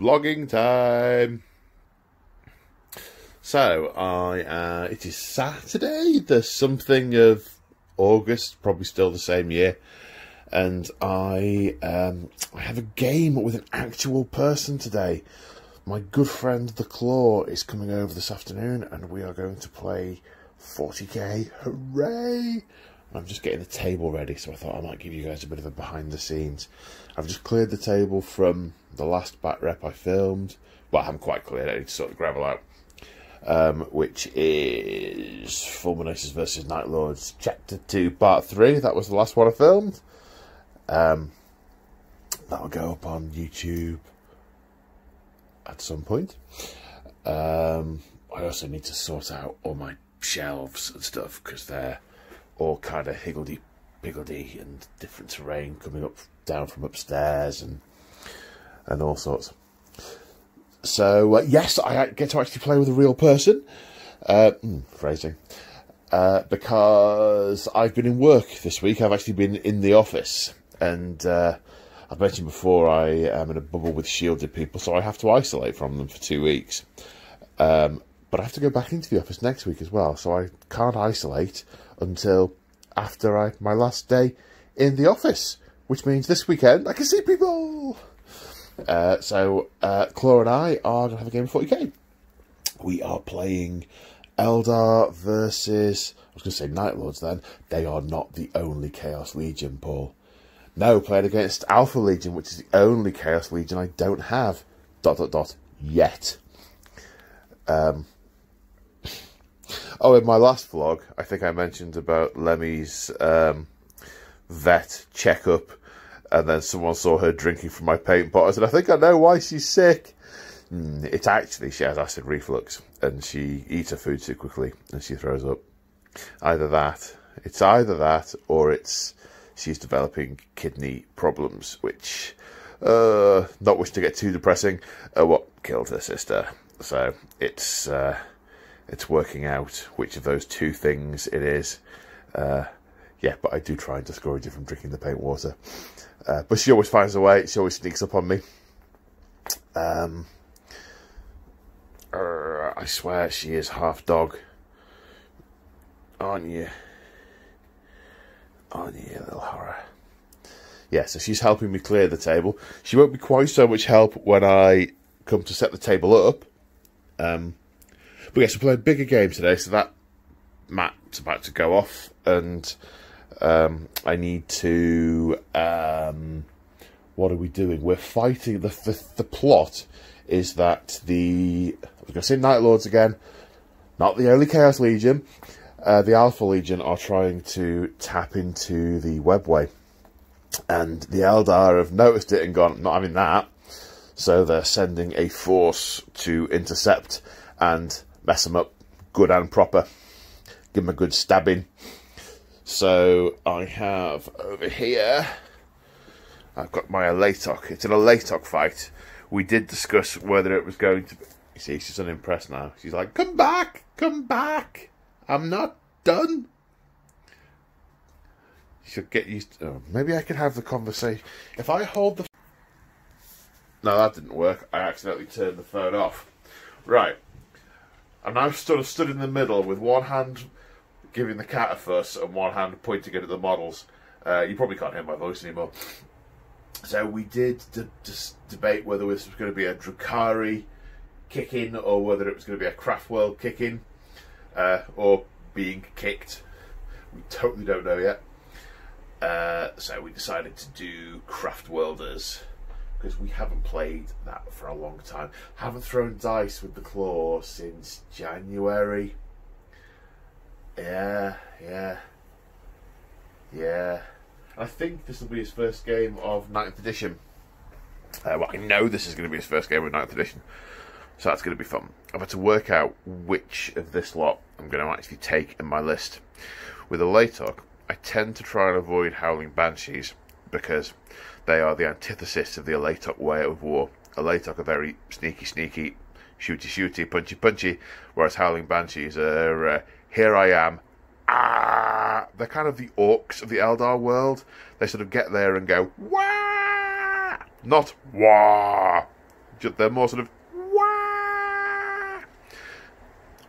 vlogging time. So it is Saturday, the something of August, probably still the same year, and I have a game with an actual person today. My good friend The Claw is coming over this afternoon, and we are going to play 40k. Hooray! I'm just getting the table ready, so I thought I might give you guys a bit of a behind the scenes. I've just cleared the table from the last bat rep I filmed. Well, I haven't quite cleared it, I need to sort the gravel out. Which is Fulminations vs Night Lords Chapter 2 Part 3. That was the last one I filmed. That'll go up on YouTube at some point. I also need to sort out all my shelves and stuff, because they're all kind of higgledy-piggledy and different terrain coming up down from upstairs and all sorts. So yes, I get to actually play with a real person. Phrasing. Because I've been in work this week. I've actually been in the office, and I've mentioned before I am in a bubble with shielded people, so I have to isolate from them for 2 weeks. But I have to go back into the office next week as well, so I can't isolate until after my last day in the office, which means this weekend I can see people. So Claw and I are going to have a game of 40k. We are playing Eldar versus, I was going to say Night Lords then. They are not the only Chaos Legion, Paul. No, playing against Alpha Legion, which is the only Chaos Legion I don't have. ... Yet. Oh, in my last vlog, I think I mentioned about Lemmy's vet checkup, and then someone saw her drinking from my paint pot. I said, I think I know why she's sick. It's actually she has acid reflux, and she eats her food too quickly, and she throws up. It's either that, or it's she's developing kidney problems, which, not wish to get too depressing, what killed her sister. So it's working out which of those two things it is. Yeah, but I do try and discourage her from drinking the paint water. But she always finds a way. She always sneaks up on me. I swear she is half dog. Aren't you? Aren't you, little horror? Yeah, so she's helping me clear the table. She won't be quite so much help when I come to set the table up. But yes, we're playing a bigger game today, so that map's about to go off, and I need to... what are we doing? We're fighting... The plot is that I was going to say Night Lords again, not the only Chaos Legion. The Alpha Legion are trying to tap into the webway, and the Eldar have noticed it and gone, not having that, so they're sending a force to intercept and mess them up good and proper, give them a good stabbing. So I have over here, I've got my Alatok. It's an Alatok fight. We did discuss whether it was going to be... You see, she's unimpressed now. She's like, come back, I'm not done. She'll get used to... Oh, maybe I can have the conversation. If I hold the... No, that didn't work. I accidentally turned the phone off. Right. I'm now stood in the middle with one hand giving the cat a fuss and one hand pointing it at the models. You probably can't hear my voice anymore. So we did just debate whether this was going to be a Drukhari kick-in or whether it was going to be a Craftworld kick-in, or being kicked. We totally don't know yet. So we decided to do Craftworlders, because we haven't played that for a long time. Haven't thrown dice with the Claw since January. Yeah. I think this will be his first game of 9th edition. Well, I know this is going to be his first game of 9th edition, so that's going to be fun. I've had to work out which of this lot I'm going to actually take in my list. With a Alatok, I tend to try and avoid Howling Banshees, because they are the antithesis of the Alatok way of war. Alatok are very sneaky, shooty, punchy, whereas Howling Banshees are, here I am, they're kind of the orcs of the Eldar world. They sort of get there and go, wah! Not wah! They're more sort of wah.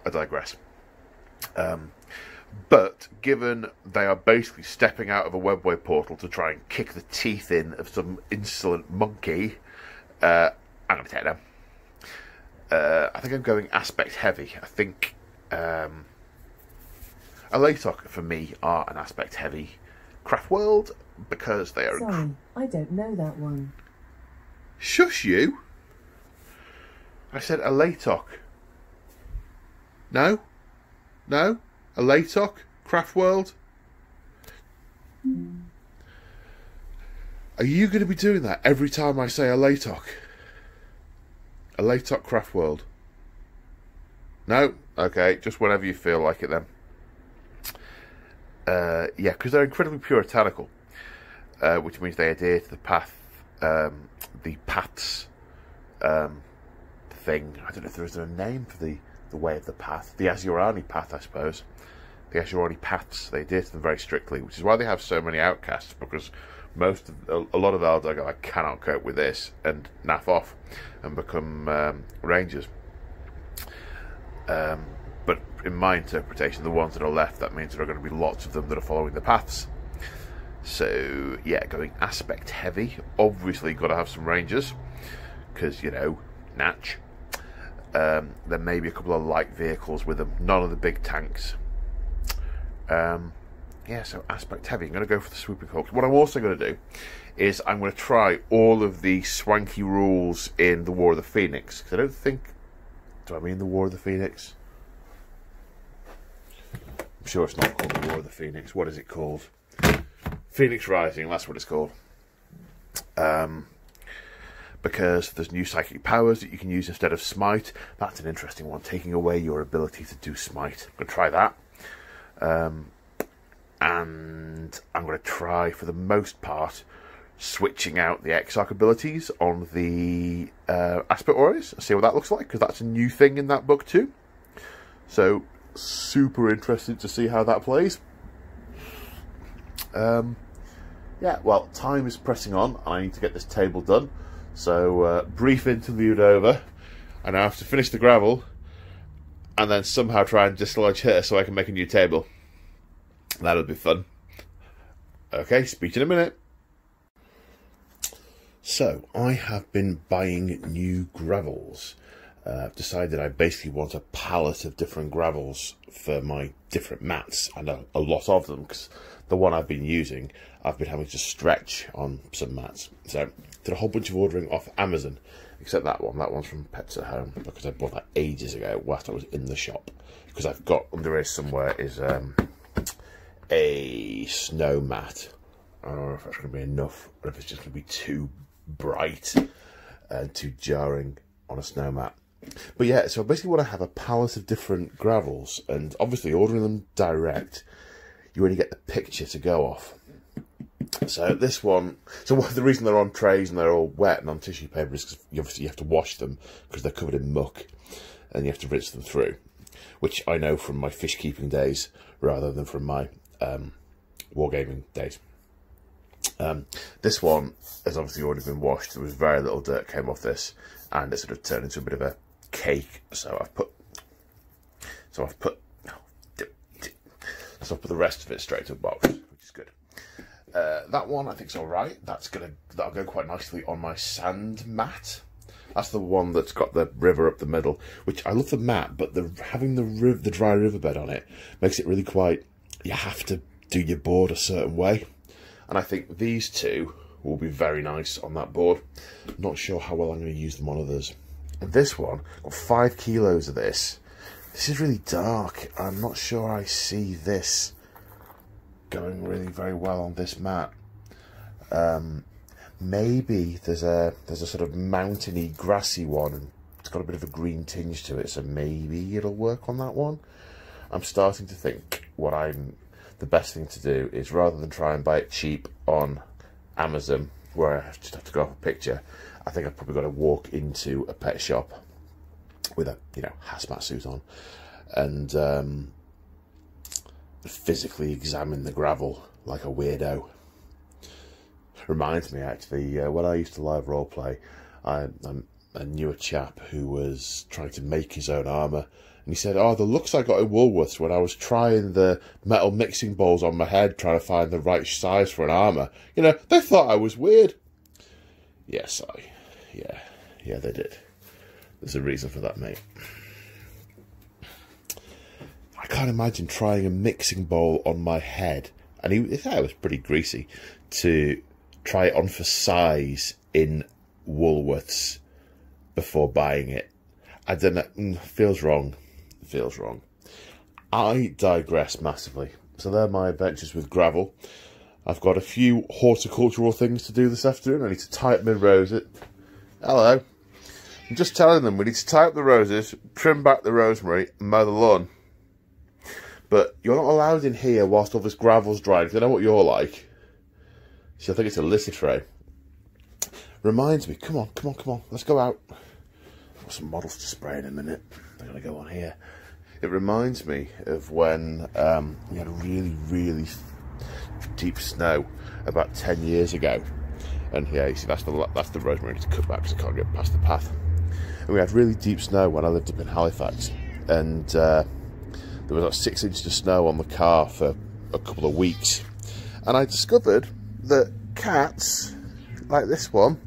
I digress. But given they are basically stepping out of a webway portal to try and kick the teeth in of some insolent monkey, I'm going to take them. I think I'm going aspect heavy. I think Alatok for me are an aspect heavy craft world because they are. Sorry, I don't know that one. Shush you! I said Alatok. No? No? Alatok? Craft world? Are you going to be doing that every time I say Alatok? Alatok craft world? No? Okay, just whenever you feel like it then. Yeah, because they're incredibly puritanical, which means they adhere to the path, the paths thing. I don't know if there is a name for the way of the path. The Azurani path, I suppose. The Azurani paths, they adhere to them very strictly, which is why they have so many outcasts, because a lot of Eldar go, I cannot cope with this, and naff off and become rangers. But in my interpretation, the ones that are left, that means there are going to be lots of them that are following the paths. So, yeah, going aspect heavy. Obviously, got to have some rangers, because, you know, natch. There may be a couple of light vehicles with them, none of the big tanks. Yeah, so aspect heavy. I'm going to go for the swooping hawks. What I'm also going to do is I'm going to try all of the swanky rules in the War of the Phoenix. Because I don't think... Do I mean the War of the Phoenix? I'm sure it's not called the War of the Phoenix. What is it called? Phoenix Rising, that's what it's called. Because there's new psychic powers that you can use instead of smite. That's an interesting one, taking away your ability to do smite. I'm going to try that. And I'm going to try, for the most part, switching out the Exarch abilities on the Aspect Warriors. See what that looks like, because that's a new thing in that book too. So, super interested to see how that plays. Yeah, well, time is pressing on. I need to get this table done. So, brief interlude over. And I have to finish the gravel. And then somehow try and dislodge her so I can make a new table. That'll be fun. Okay, speak in a minute. So, I have been buying new gravels. I've decided I basically want a palette of different gravels for my different mats. I know a lot of them, because the one I've been using, I've been having to stretch on some mats. So, did a whole bunch of ordering off Amazon, except that one. That one's from Pets at Home, because I bought that ages ago whilst I was in the shop. Because I've got, under here somewhere, is a snow mat. I don't know if that's going to be enough, or if it's just going to be too bright and too jarring on a snow mat. But yeah, so I basically want to have a palette of different gravels, and obviously ordering them direct, you only get the picture to go off. So this one, so the reason they're on trays and they're all wet and on tissue paper is because obviously you have to wash them because they're covered in muck, and you have to rinse them through, which I know from my fish keeping days rather than from my wargaming days. This one has obviously already been washed. There was very little dirt came off this, and it sort of turned into a bit of a cake. So I've put the rest of it straight to a box, which is good. That one I think is all right. That'll go quite nicely on my sand mat. That's the one that's got the river up the middle, which I love the mat, but having the dry riverbed on it makes it really quite. You have to do your board a certain way, and I think these two will be very nice on that board. Not sure how well I'm going to use them on others. And this one, got 5 kilos of this. This is really dark. I'm not sure I see this going really very well on this mat. Maybe there's a sort of mountainy, grassy one, and it's got a bit of a green tinge to it, so maybe it'll work on that one. I'm starting to think the best thing to do is, rather than try and buy it cheap on Amazon, where I just have to go off a picture, I think I've probably got to walk into a pet shop with a hazmat suit on and physically examine the gravel like a weirdo. Reminds me, actually, when I used to live roleplay, I knew a chap who was trying to make his own armour. And he said, oh, the looks I got in Woolworths when I was trying the metal mixing bowls on my head, trying to find the right size for an armour. You know, they thought I was weird. Yes, yeah, they did. There's a reason for that, mate. I can't imagine trying a mixing bowl on my head, and his hair was pretty greasy, to try it on for size in Woolworths before buying it. I don't know, feels wrong. Feels wrong. I digress massively. So they're my adventures with gravel. I've got a few horticultural things to do this afternoon. I need to tie up my roses. Hello. I'm just telling them we need to tie up the roses, trim back the rosemary, and mow the lawn. But you're not allowed in here whilst all this gravel's drying, because I know what you're like. So I think it's a litter tray. Reminds me, come on, let's go out. I've got some models to spray in a minute. They're going to go on here. It reminds me of when we had really, really deep snow about 10 years ago. And yeah, you see, that's the rosemary I need to cut back because I can't get past the path. And we had really deep snow when I lived up in Halifax. And there was like 6 inches of snow on the car for a couple of weeks. And I discovered that cats, like this one,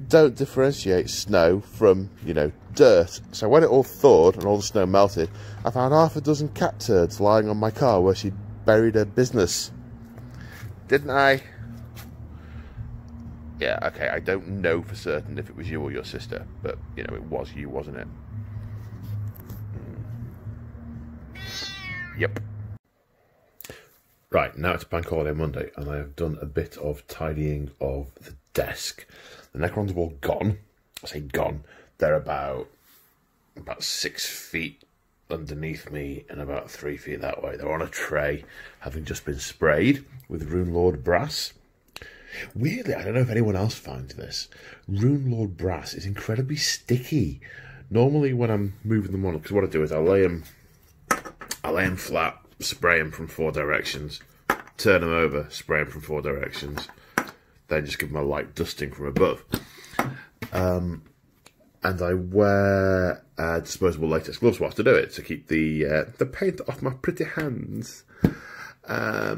don't differentiate snow from, you know, dirt. So when it all thawed and all the snow melted, I found half a dozen cat turds lying on my car where she'd buried her business. Didn't I? Yeah, okay, I don't know for certain if it was you or your sister, but, you know, it was you, wasn't it? Yep. Right, now it's Bank Holiday Monday, and I have done a bit of tidying of the desk. The Necrons have all gone. I say gone. They're about 6 feet underneath me and about 3 feet that way. They're on a tray, having just been sprayed with Rune Lord brass. Weirdly, I don't know if anyone else finds this, Rune Lord brass is incredibly sticky. Normally when I'm moving them on, because what I do is I lay them flat, spray them from 4 directions, turn them over, spray them from 4 directions, then just give them a light dusting from above. And I wear disposable latex gloves whilst I do it to keep the paint off my pretty hands. I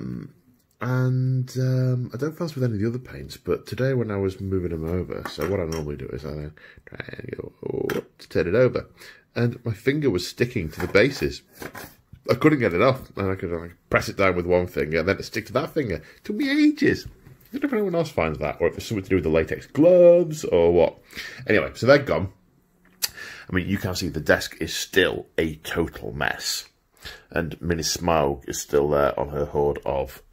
don't fuss with any of the other paints, but today when I was moving them over, so what I normally do is I then try and go to turn it over, and my finger was sticking to the bases. I couldn't get it off, and I could press it down with one finger, and then it stick to that finger. It took me ages. I don't know if anyone else finds that, or if it's something to do with the latex gloves, or what. Anyway, so they're gone. I mean, you can see the desk is still a total mess. And Minnie Smaug is still there on her hoard of...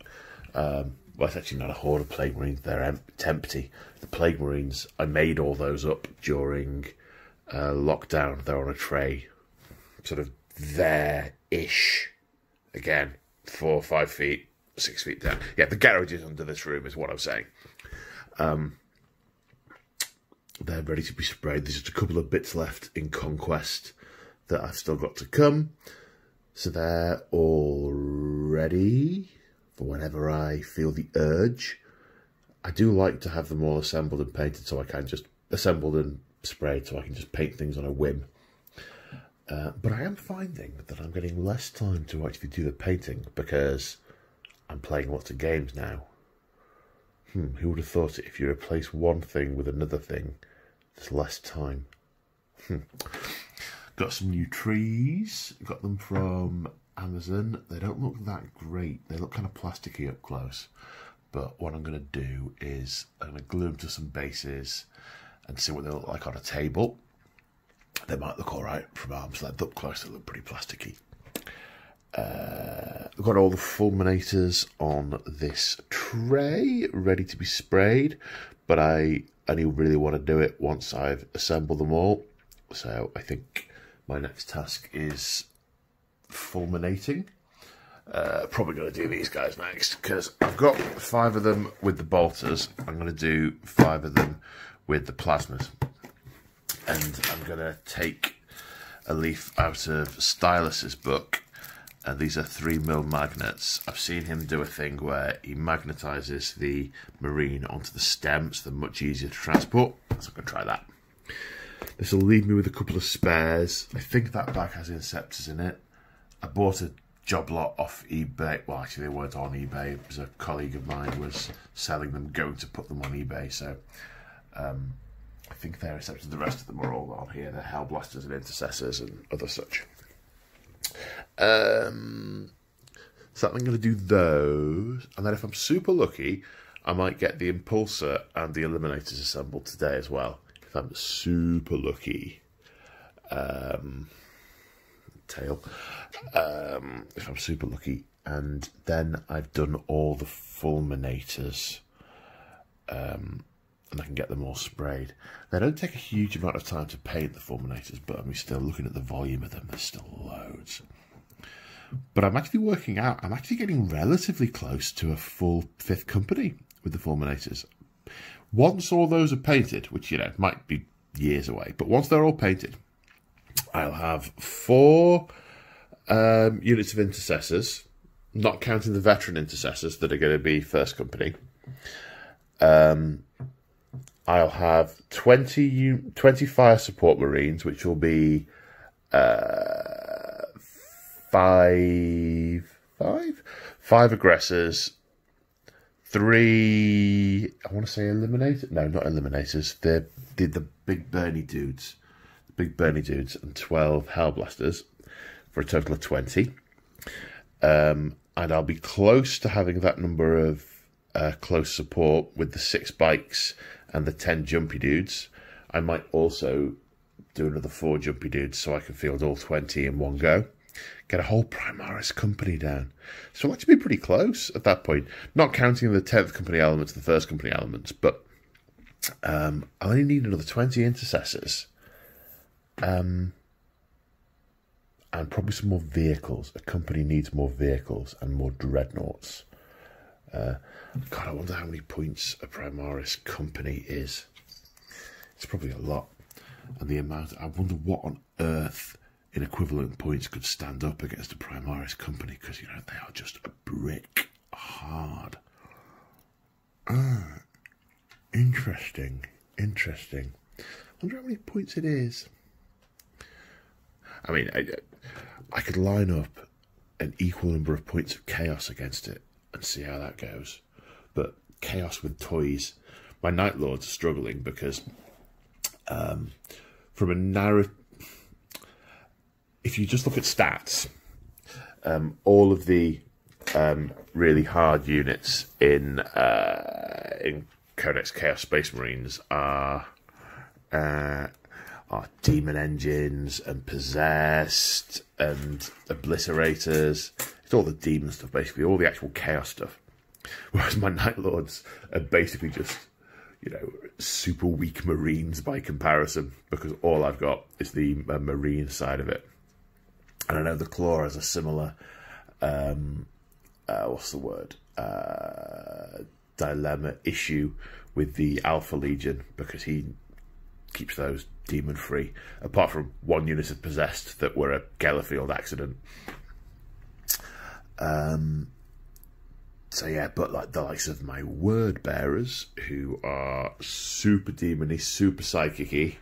well, it's actually not a hoard of Plague Marines, they're empty. The Plague Marines, I made all those up during lockdown. They're on a tray, sort of there-ish. Again, 4 or 5 feet, 6 feet down. Yeah, the garage is under this room, is what I'm saying. They're ready to be sprayed. There's just a couple of bits left in Conquest that I've still got to come. So they're all ready for whenever I feel the urge. I do like to have them all assembled and painted, so I can just assembled and sprayed, so I can just paint things on a whim. But I am finding that I'm getting less time to actually do the painting because I'm playing lots of games now. Who would have thought it? If you replace one thing with another thing, there's less time. Got some new trees. Got them from Amazon. They don't look that great. They look kind of plasticky up close. But what I'm going to do is I'm going to glue them to some bases and see what they look like on a table. They might look alright from arm's length. Up close they look pretty plasticky. I've got all the fulminators on this tray ready to be sprayed, but I only really want to do it once I've assembled them all. So I think my next task is fulminating. Probably going to do these guys next because I've got 5 of them with the bolters. I'm going to do 5 of them with the plasmas, and I'm going to take a leaf out of Stylus's book. And these are 3mm magnets. I've seen him do a thing where he magnetises the marine onto the stem, so they're much easier to transport. So I'm going to try that. This will leave me with a couple of spares. I think that bag has Inceptors in it. I bought a job lot off eBay. Well, actually, they weren't on eBay. It was a colleague of mine was selling them, going to put them on eBay. So I think they're Inceptors. The rest of them are all on here. They're Hellblasters and Intercessors and other such. So I'm going to do those. And then if I'm super lucky, I might get the Impulsor and the Eliminators assembled today as well. If I'm super lucky. Tail. If I'm super lucky. And then I've done all the Fulminators. And I can get them all sprayed. They don't take a huge amount of time to paint the Fulminators, but I'm still looking at the volume of them. There's still loads. But I'm actually working out, I'm actually getting relatively close to a full 5th company with the Fulminators. Once all those are painted, which, you know, might be years away, but once they're all painted, I'll have 4 units of Intercessors, not counting the veteran Intercessors that are going to be 1st company. I'll have 20 fire support Marines, which will be 5 aggressors, 3, I want to say eliminators. No, not eliminators. They're the big Bernie dudes. The big Bernie dudes, and 12 Hellblasters for a total of 20. And I'll be close to having that number of close support with the 6 bikes and the 10 jumpy dudes. I might also do another 4 jumpy dudes so I can field all 20 in one go. Get a whole Primaris company down. So I'll actually be pretty close at that point. Not counting the 10th company elements, the 1st company elements, but I only need another 20 Intercessors. And probably some more vehicles. A company needs more vehicles and more dreadnoughts. God, I wonder how many points a Primaris company is. It's probably a lot. And the amount, I wonder what on earth in equivalent points could stand up against a Primaris company, because, you know, they are just a brick hard. Interesting. I wonder how many points it is. I mean, I could line up an equal number of points of chaos against it and see how that goes. But chaos with toys, my Night Lords are struggling because from a narrative, if you just look at stats, all of the really hard units in Codex Chaos Space Marines are demon engines and possessed and obliterators. It's all the demon stuff, basically, all the actual chaos stuff. Whereas my Night Lords are basically just, you know, super weak Marines by comparison, because all I've got is the Marine side of it. And I know the Claw has a similar, what's the word, dilemma issue with the Alpha Legion, because he keeps those demon free, apart from 1 unit of possessed that were a Gellerfield accident. So yeah, but like the likes of my word bearers, who are super demony, super psychic-y,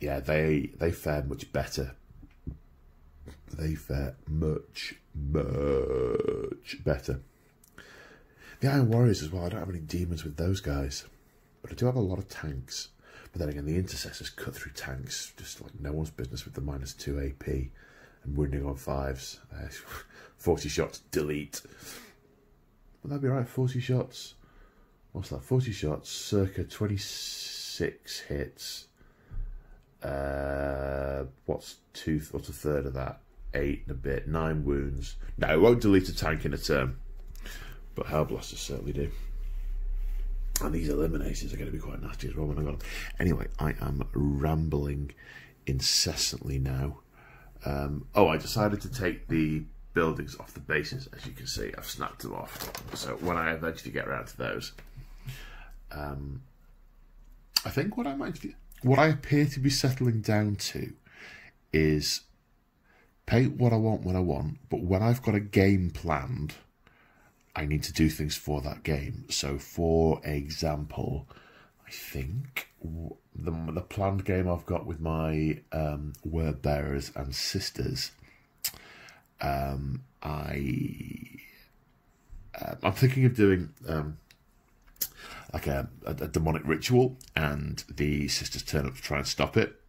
yeah, they fare much better. They fare much better. The Iron Warriors as well, I don't have any demons with those guys, but I do have a lot of tanks. But then again, the Intercessors cut through tanks just like no one's business with the -2 AP and wounding on 5s. 40 shots, delete. Would that be right? 40 shots. What's that? 40 shots, circa 26 hits. What's a third of that? 8 and a bit. 9 wounds. No, it won't delete a tank in a turn, but Hellblasters certainly do. And these Eliminators are going to be quite nasty as well when I got them. Anyway, I am rambling incessantly now. I decided to take the buildings off the bases. As you can see, I've snapped them off. So when I eventually get around to those, I think what I appear to be settling down to is paint what I want when I want, but when I've got a game planned, I need to do things for that game. So, for example, I think the planned game I've got with my word bearers and sisters, I'm thinking of doing like a demonic ritual, and the sisters turn up to try and stop it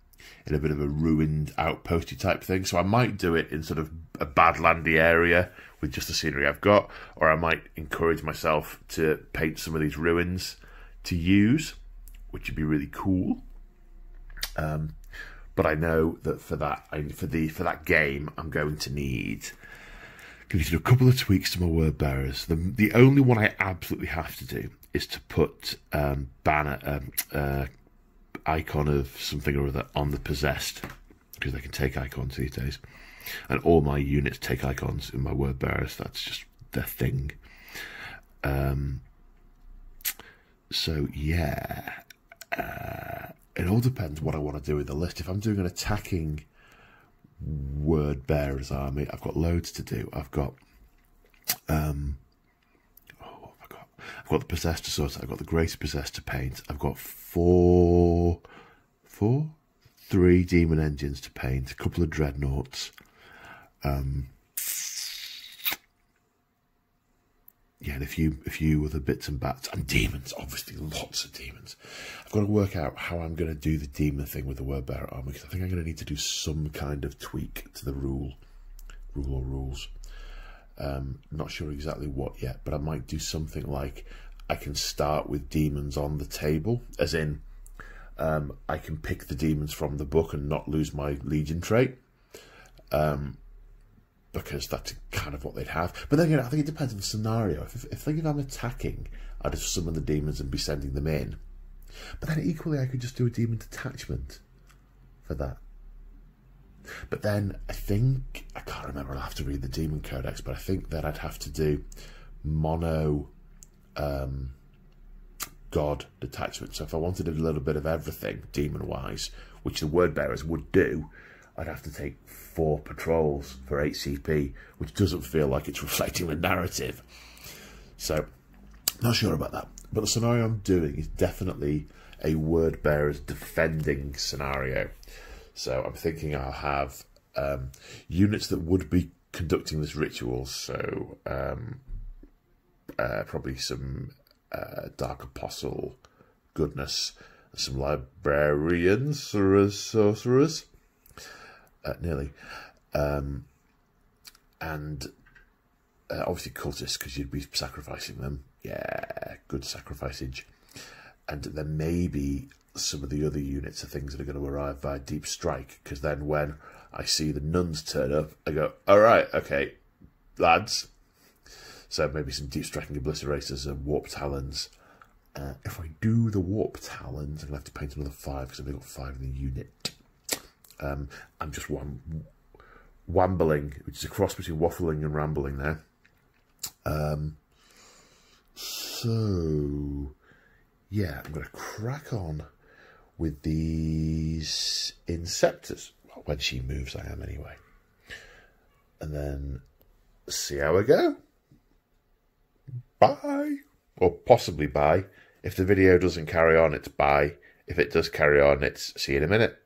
in a bit of a ruined outposty type thing. So I might do it in sort of a badlandy area with just the scenery I've got, or I might encourage myself to paint some of these ruins to use, which would be really cool. But I know that for that game, I'm going to need do a couple of tweaks to my word bearers. The only one I absolutely have to do is to put icon of something or other on the possessed, because they can take icons these days, and all my units take icons in my word bearers. That's just their thing. So yeah, it all depends what I want to do with the list. If I'm doing an attacking word bearers army, I've got loads to do. I've got I've got the possessed to sort. I've got the greater possessed to paint. I've got three demon engines to paint, a couple of dreadnoughts. Yeah, and a few other bits and bats, and demons, obviously lots of demons. I've got to work out how I'm going to do the demon thing with the word bearer army, because I think I'm going to need to do some kind of tweak to the rule or rules. Not sure exactly what yet, but I might do something like I can start with demons on the table, as in I can pick the demons from the book and not lose my legion trait, because that's kind of what they'd have. But then again, I think it depends on the scenario. If I'm attacking, I'd just summon the demons and be sending them in. But then equally, I could just do a demon detachment for that. But then I think, I can't remember, I'll have to read the Demon Codex, but I think that I'd have to do mono god detachment. So if I wanted a little bit of everything demon-wise, which the word bearers would do, I'd have to take 4 patrols for 8 CP, which doesn't feel like it's reflecting the narrative. So, not sure about that. But the scenario I'm doing is definitely a word bearers defending scenario. So I'm thinking I'll have units that would be conducting this ritual. So probably some Dark Apostle goodness, some librarians, sorcerers, nearly, and obviously cultists, because you'd be sacrificing them. Yeah, good sacrificage. And then maybe some of the other units are things that are going to arrive via deep strike, because then when I see the nuns turn up, I go, all right, okay, lads. So maybe some deep striking obliterators and warp talons. If I do the warp talons, I'm going to have to paint another 5, because I've only got 5 in the unit. I'm just wambling, which is a cross between waffling and rambling there. So yeah, I'm going to crack on with these Inceptors. Well, when she moves, I am anyway. And then see how I go. Bye. Or possibly bye. If the video doesn't carry on, it's bye. If it does carry on, it's see you in a minute.